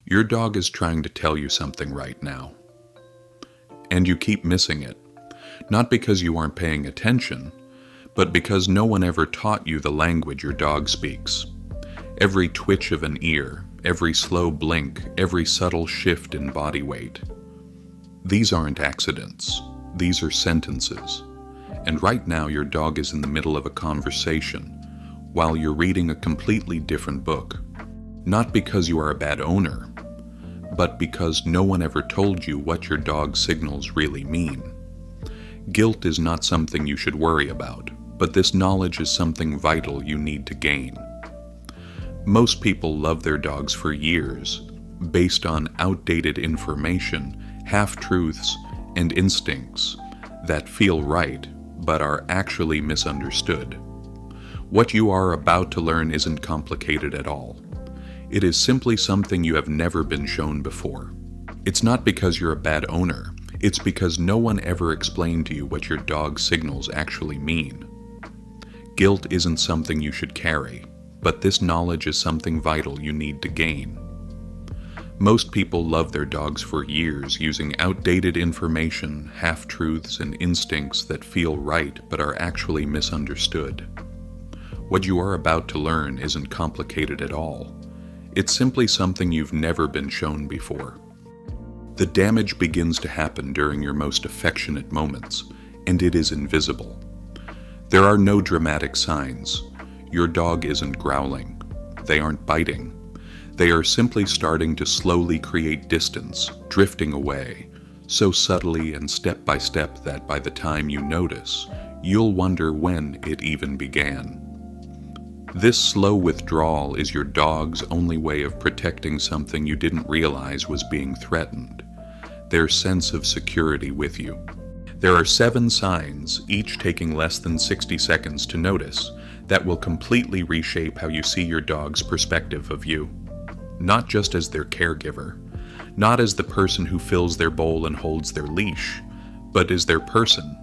Your dog is trying to tell you something right now, and you keep missing it, not because you aren't paying attention, but because no one ever taught you the language your dog speaks. Every twitch of an ear, every slow blink, every subtle shift in body weight. These aren't accidents. These are sentences. And right now your dog is in the middle of a conversation while you're reading a completely different book. Not because you are a bad owner, but because no one ever told you what your dog's signals really mean. Guilt is not something you should worry about, but this knowledge is something vital you need to gain. Most people love their dogs for years, based on outdated information, half-truths, and instincts that feel right, but are actually misunderstood. What you are about to learn isn't complicated at all. It is simply something you have never been shown before. It's not because you're a bad owner, it's because no one ever explained to you what your dog's signals actually mean. Guilt isn't something you should carry, but this knowledge is something vital you need to gain. Most people love their dogs for years using outdated information, half-truths, and instincts that feel right but are actually misunderstood. What you are about to learn isn't complicated at all. It's simply something you've never been shown before. The damage begins to happen during your most affectionate moments, and it is invisible. There are no dramatic signs. Your dog isn't growling. They aren't biting. They are simply starting to slowly create distance, drifting away, so subtly and step by step that by the time you notice, you'll wonder when it even began. This slow withdrawal is your dog's only way of protecting something you didn't realize was being threatened, their sense of security with you. There are 7 signs, each taking less than 60 seconds to notice, that will completely reshape how you see your dog's perspective of you. Not just as their caregiver, not as the person who fills their bowl and holds their leash, but as their person,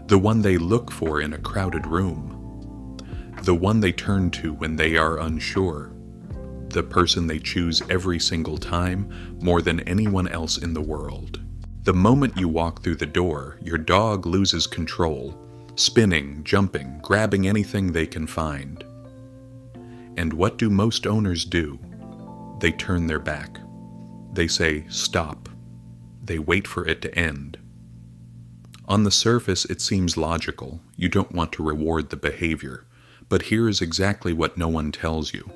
the one they look for in a crowded room, the one they turn to when they are unsure, the person they choose every single time more than anyone else in the world. The moment you walk through the door, your dog loses control, spinning, jumping, grabbing anything they can find. And what do most owners do? They turn their back. They say, "Stop." They wait for it to end. On the surface, it seems logical. You don't want to reward the behavior. But here is exactly what no one tells you.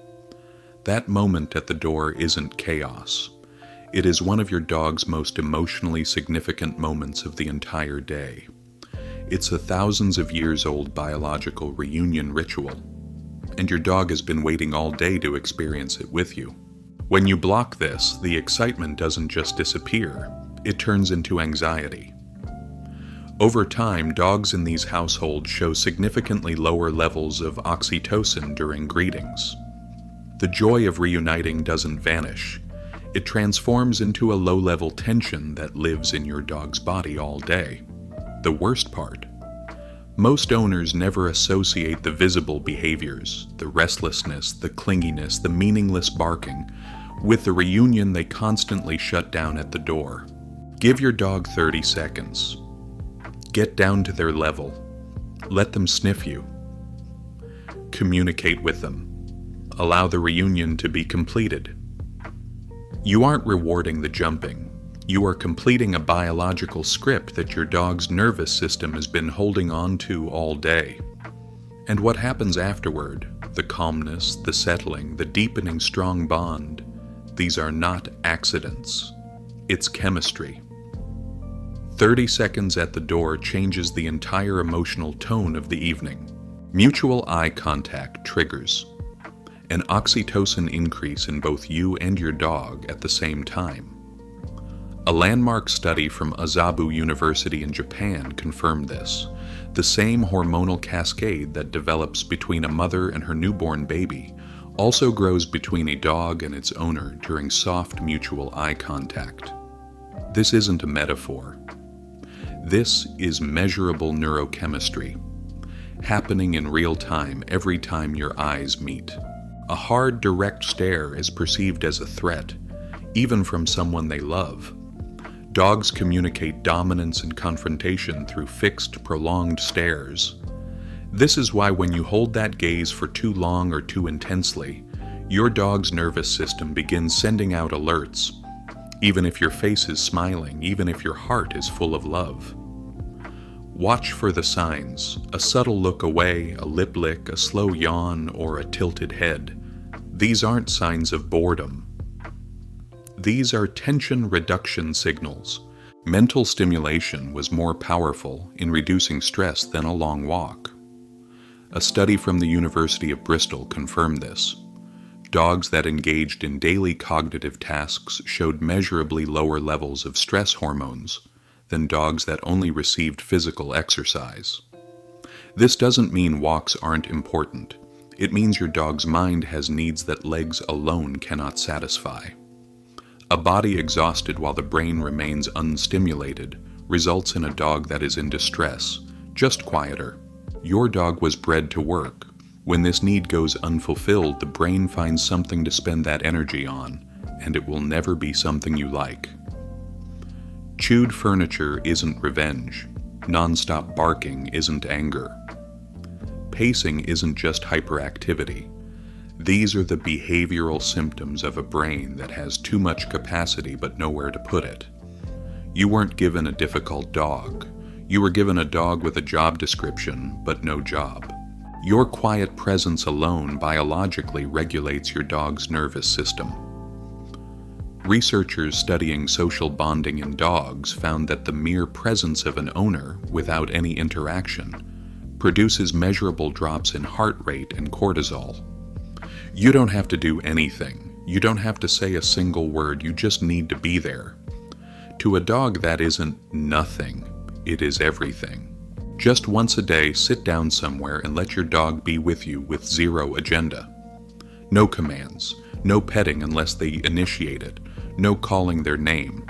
That moment at the door isn't chaos. It is one of your dog's most emotionally significant moments of the entire day. It's a thousands of years old biological reunion ritual, and your dog has been waiting all day to experience it with you. When you block this, the excitement doesn't just disappear, it turns into anxiety. Over time, dogs in these households show significantly lower levels of oxytocin during greetings. The joy of reuniting doesn't vanish. It transforms into a low-level tension that lives in your dog's body all day. The worst part: most owners never associate the visible behaviors, the restlessness, the clinginess, the meaningless barking, with the reunion they constantly shut down at the door. Give your dog 30 seconds. Get down to their level. Let them sniff you. Communicate with them. Allow the reunion to be completed. You aren't rewarding the jumping. You are completing a biological script that your dog's nervous system has been holding on to all day. And what happens afterward, the calmness, the settling, the deepening strong bond, these are not accidents. It's chemistry. 30 seconds at the door changes the entire emotional tone of the evening. Mutual eye contact triggers an oxytocin increase in both you and your dog at the same time. A landmark study from Azabu University in Japan confirmed this. The same hormonal cascade that develops between a mother and her newborn baby also grows between a dog and its owner during soft mutual eye contact. This isn't a metaphor. This is measurable neurochemistry, happening in real time every time your eyes meet. A hard, direct stare is perceived as a threat, even from someone they love. Dogs communicate dominance and confrontation through fixed, prolonged stares. This is why when you hold that gaze for too long or too intensely, your dog's nervous system begins sending out alerts, even if your face is smiling, even if your heart is full of love. Watch for the signs: a subtle look away, a lip lick, a slow yawn, or a tilted head. These aren't signs of boredom. These are tension reduction signals. Mental stimulation was more powerful in reducing stress than a long walk. A study from the University of Bristol confirmed this. Dogs that engaged in daily cognitive tasks showed measurably lower levels of stress hormones than dogs that only received physical exercise. This doesn't mean walks aren't important. It means your dog's mind has needs that legs alone cannot satisfy. A body exhausted while the brain remains unstimulated results in a dog that is in distress, just quieter. Your dog was bred to work. When this need goes unfulfilled, the brain finds something to spend that energy on, and it will never be something you like. Chewed furniture isn't revenge. Non-stop barking isn't anger. Pacing isn't just hyperactivity. These are the behavioral symptoms of a brain that has too much capacity but nowhere to put it. You weren't given a difficult dog. You were given a dog with a job description, but no job. Your quiet presence alone biologically regulates your dog's nervous system. Researchers studying social bonding in dogs found that the mere presence of an owner, without any interaction, produces measurable drops in heart rate and cortisol. You don't have to do anything. You don't have to say a single word. You just need to be there. To a dog, that isn't nothing. It is everything. Just once a day, sit down somewhere and let your dog be with you with zero agenda. No commands, no petting unless they initiate it, no calling their name.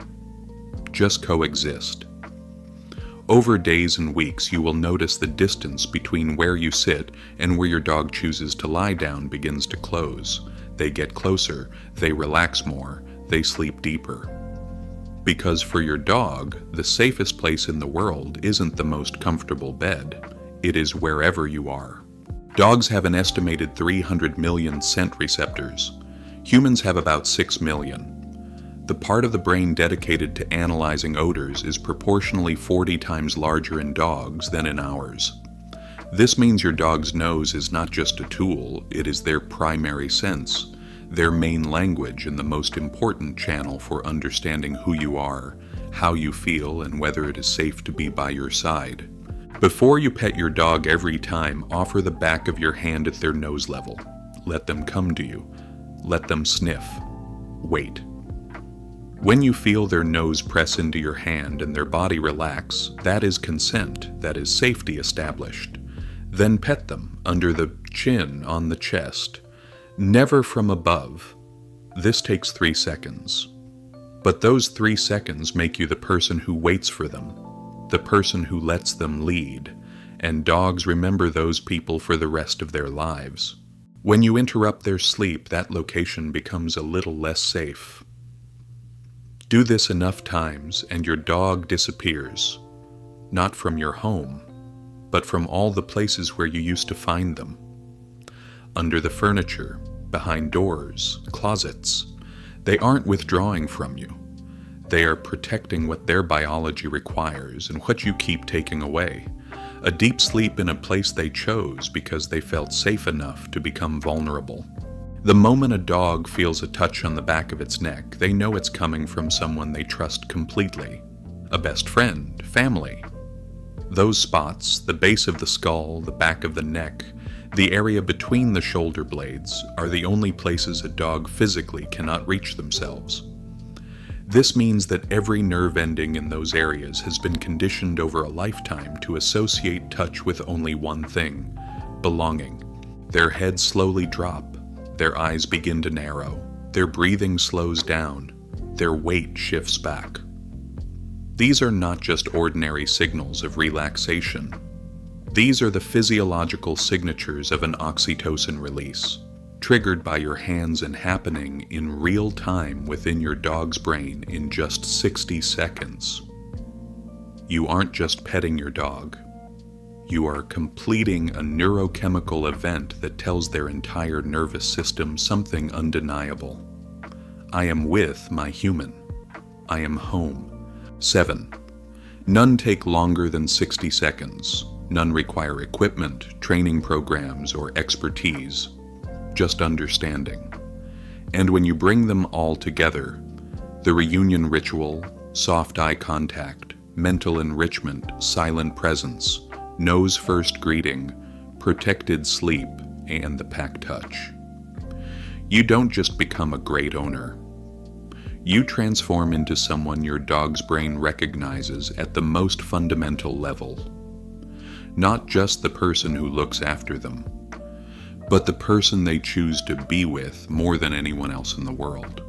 Just coexist. Over days and weeks, you will notice the distance between where you sit and where your dog chooses to lie down begins to close. They get closer, they relax more, they sleep deeper. Because for your dog, the safest place in the world isn't the most comfortable bed. It is wherever you are. Dogs have an estimated 300 million scent receptors. Humans have about 6 million. The part of the brain dedicated to analyzing odors is proportionally 40 times larger in dogs than in ours. This means your dog's nose is not just a tool, it is their primary sense, their main language and the most important channel for understanding who you are, how you feel, and whether it is safe to be by your side. Before you pet your dog every time, offer the back of your hand at their nose level. Let them come to you. Let them sniff. Wait. When you feel their nose press into your hand and their body relax, that is consent, that is safety established. Then pet them under the chin, on the chest. Never from above. This takes 3 seconds. But those 3 seconds make you the person who waits for them, the person who lets them lead, and dogs remember those people for the rest of their lives. When you interrupt their sleep, that location becomes a little less safe. Do this enough times and your dog disappears, not from your home, but from all the places where you used to find them. Under the furniture, behind doors, closets. They aren't withdrawing from you. They are protecting what their biology requires and what you keep taking away. A deep sleep in a place they chose because they felt safe enough to become vulnerable. The moment a dog feels a touch on the back of its neck, they know it's coming from someone they trust completely. A best friend, family. Those spots, the base of the skull, the back of the neck, the area between the shoulder blades, are the only places a dog physically cannot reach themselves. This means that every nerve ending in those areas has been conditioned over a lifetime to associate touch with only one thing: belonging. Their heads slowly drop, their eyes begin to narrow, their breathing slows down, their weight shifts back. These are not just ordinary signals of relaxation. These are the physiological signatures of an oxytocin release. triggered by your hands and happening in real time within your dog's brain in just 60 seconds. You aren't just petting your dog. You are completing a neurochemical event that tells their entire nervous system something undeniable. I am with my human. I am home. 7. None take longer than 60 seconds. None require equipment, training programs, or expertise. Just understanding. And when you bring them all together, the reunion ritual, soft eye contact, mental enrichment, silent presence, nose-first greeting, protected sleep, and the pack touch. You don't just become a great owner. You transform into someone your dog's brain recognizes at the most fundamental level. Not just the person who looks after them, but the person they choose to be with more than anyone else in the world.